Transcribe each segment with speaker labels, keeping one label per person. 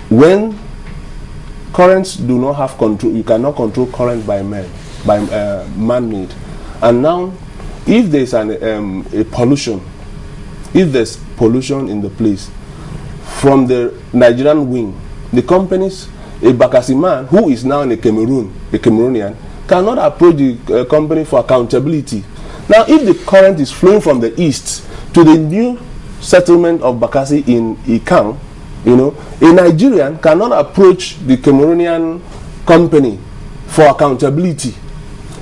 Speaker 1: when currents do not have control, you cannot control current by man-made. And now, if there's a pollution, if there's pollution in the place, from the Nigerian wing, the companies, a Bakkassi man who is now in a Cameroonian, cannot approach the company for accountability. Now, if the current is flowing from the east to the new settlement of Bakkassi in Ikan, a Nigerian cannot approach the Cameroonian company for accountability.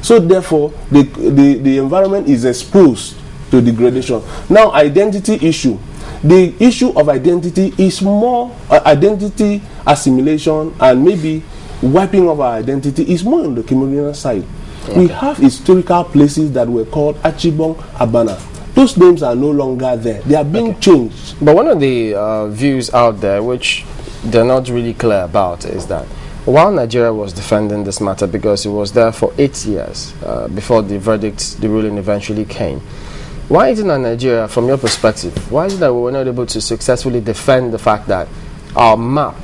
Speaker 1: So therefore, the environment is exposed to degradation. Now, identity issue. The issue of identity is more identity assimilation and maybe wiping of our identity is more on the Cameroonian side. Okay. We have historical places that were called Achibong, Abana. Those names are no longer there. They are being changed.
Speaker 2: But one of the views out there, which they're not really clear about, is that while Nigeria was defending this matter because it was there for 8 years before the verdict, the ruling eventually came, why is it that Nigeria, from your perspective, why is it that we were not able to successfully defend the fact that our map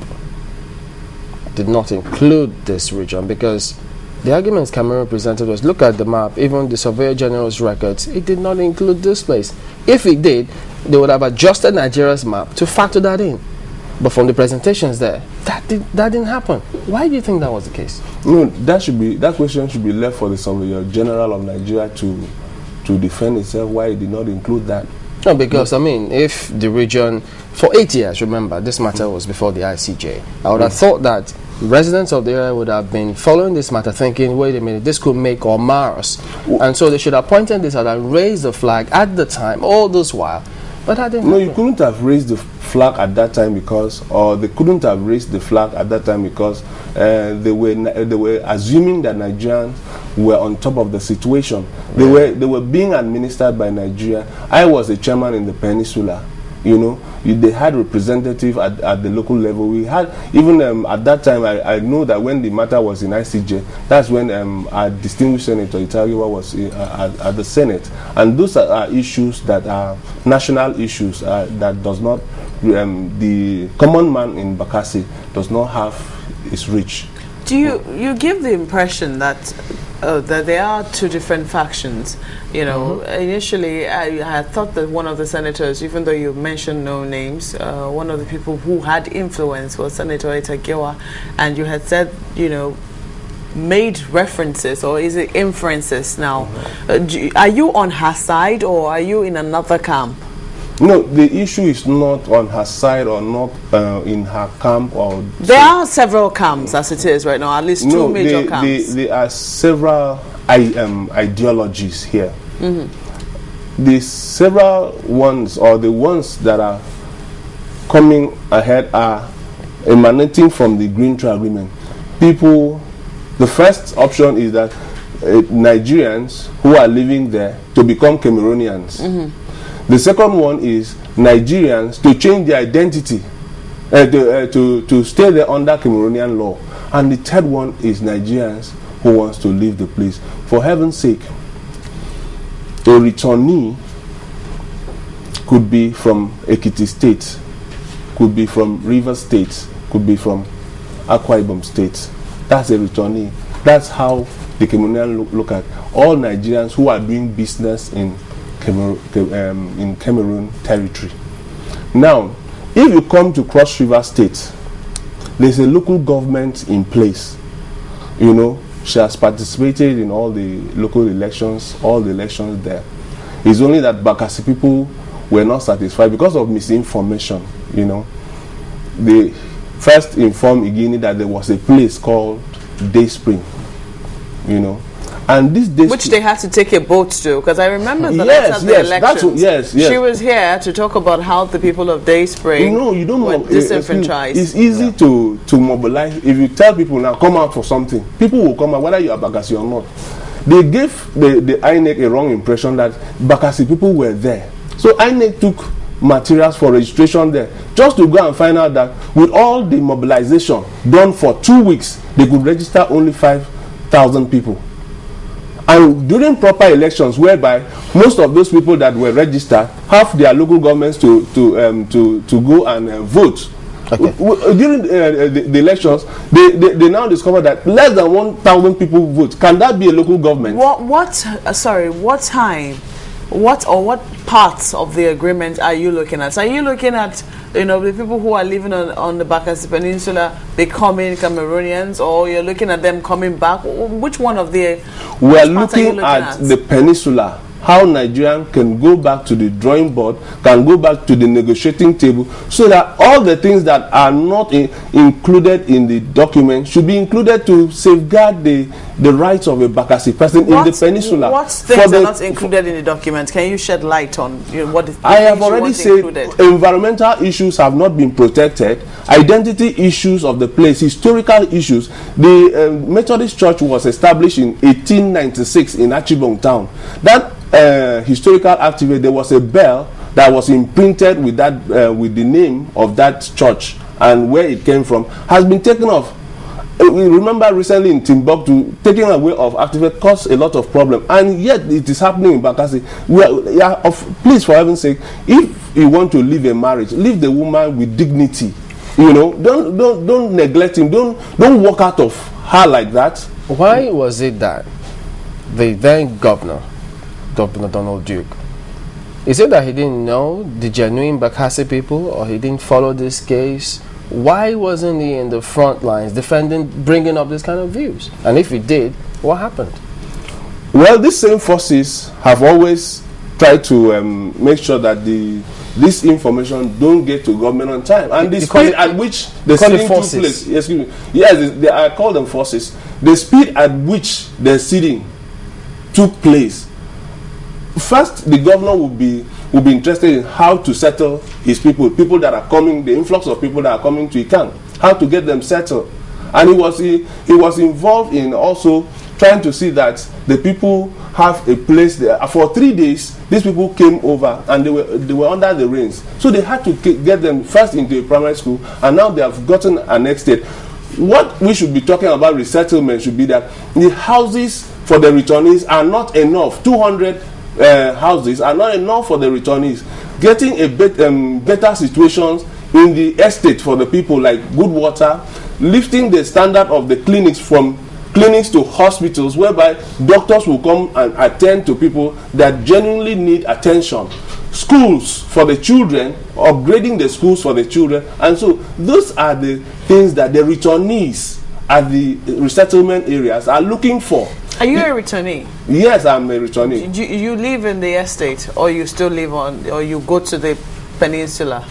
Speaker 2: did not include this region? Because the arguments Cameroon presented was, look at the map, even the Surveyor General's records, it did not include this place. If it did, they would have adjusted Nigeria's map to factor that in. But from the presentations there, that didn't happen. Why do you think that was the case?
Speaker 1: No, that question should be left for the Surveyor General of Nigeria to defend itself why it did not include that.
Speaker 2: No, because I mean, if the region, for 8 years, remember, this matter was before the ICJ, I would have thought that residents of the area would have been following this matter thinking, wait a minute, this could make or mar us. And so they should have pointed this out and raised the flag at the time, all this while. But that didn't happen.
Speaker 1: You couldn't have raised the flag at that time because, or they couldn't have raised the flag at that time because they were assuming that Nigerians were on top of the situation. They were being administered by Nigeria. I was a chairman in the peninsula. They had representative at the local level. We had even at that time. I know that when the matter was in ICJ, that's when our distinguished Senator Itagiwa was at the Senate, and those are issues that are national issues that does not the common man in Bakkassi does not have its reach.
Speaker 3: Do you give the impression that that there are two different factions? Initially I thought that one of the senators, even though you mentioned no names, one of the people who had influence was Senator Itagiwa, and you had said, made references, or is it inferences now? Are you on her side or are you in another camp?
Speaker 1: No, the issue is not on her side or not in her camp.
Speaker 3: There are several camps as it is right now, at least two major camps.
Speaker 1: There are several ideologies here. The several ones, or the ones that are coming ahead, are emanating from the Green Tree Agreement. The first option is that Nigerians who are living there to become Cameroonians. The second one is Nigerians to change their identity, to stay there under Cameroonian law. And the third one is Nigerians who wants to leave the place. For heaven's sake, a returnee could be from Ekiti State, could be from Rivers State, could be from Akwa Ibom State. That's a returnee. That's how the Cameroonian look at all Nigerians who are doing business in Cameroon territory. Now, if you come to Cross River State, there's a local government in place. She has participated in all the local elections, all the elections there. It's only that Bakkassi people were not satisfied because of misinformation. They first informed Igini that there was a place called Day Spring. And this
Speaker 3: which they had to take a boat to, because I remember the the elections. She was here to talk about how the people of Day Spring were disenfranchised.
Speaker 1: It's easy to mobilize. If you tell people now, come out for something, people will come out whether you are Bakkassi or not. They gave the INEC a wrong impression that Bakkassi people were there. So INEC took materials for registration there, just to go and find out that with all the mobilization done for 2 weeks, they could register only 5,000 people. And during proper elections, whereby most of those people that were registered have their local governments to go and vote,
Speaker 2: Okay.
Speaker 1: During the elections, they now discovered that less than 1,000 people vote. Can that be a local government?
Speaker 3: What time, what parts of the agreement are you looking at? Are you looking at, you know, the people who are living on the Bakkassi Peninsula becoming Cameroonians, or you're looking at them coming back? Which one of the
Speaker 1: we are looking at the peninsula? How Nigerian can go back to the drawing board, can go back to the negotiating table, so that all the things that are not included in the document should be included to safeguard the rights of a Bakkassi person in the peninsula.
Speaker 3: What things are not included in the document? Can you shed light on, you know, what
Speaker 1: I have already said? Environmental issues have not been protected, identity issues of the place, historical issues. The Methodist Church was established in 1896 in Achibong town. That historical activity, there was a bell that was imprinted with that with the name of that church and where it came from has been taken off. We remember recently in Timbuktu, taking away of activity caused a lot of problem, and yet it is happening in Bakkassi. Please, for heaven's sake, if you want to leave a marriage, leave the woman with dignity. You know, don't neglect him. Don't walk out of her like that.
Speaker 2: Why was it that the then Governor Donald Duke, is it that he didn't know the genuine Bakkassi people, or he didn't follow this case? Why wasn't he in the front lines defending, bringing up this kind of views? And if he did, what happened?
Speaker 1: Well, these same forces have always tried to make sure that this information don't get to government on time, and the speed at which the sitting took place. Excuse me. Yes, I call them forces. The speed at which the sitting took place. First, the governor will be interested in how to settle his people that are coming, the influx of people that are coming to Ikan, how to get them settled. And he was involved in also trying to see that the people have a place there. For 3 days, these people came over and they were under the rains. So they had to get them first into a primary school, and now they have gotten an estate. What we should be talking about resettlement should be that the houses for the returnees are not enough. 200 houses are not enough for the returnees. Getting a better situations in the estate for the people, like good water, lifting the standard of the clinics from clinics to hospitals, whereby doctors will come and attend to people that genuinely need attention. Schools for the children, upgrading the schools for the children. And so those are the things that the returnees at the resettlement areas are looking for.
Speaker 3: Are you a returnee?
Speaker 1: Yes, I'm a returnee.
Speaker 3: You live in the estate, or you still live on, or you go to the peninsula?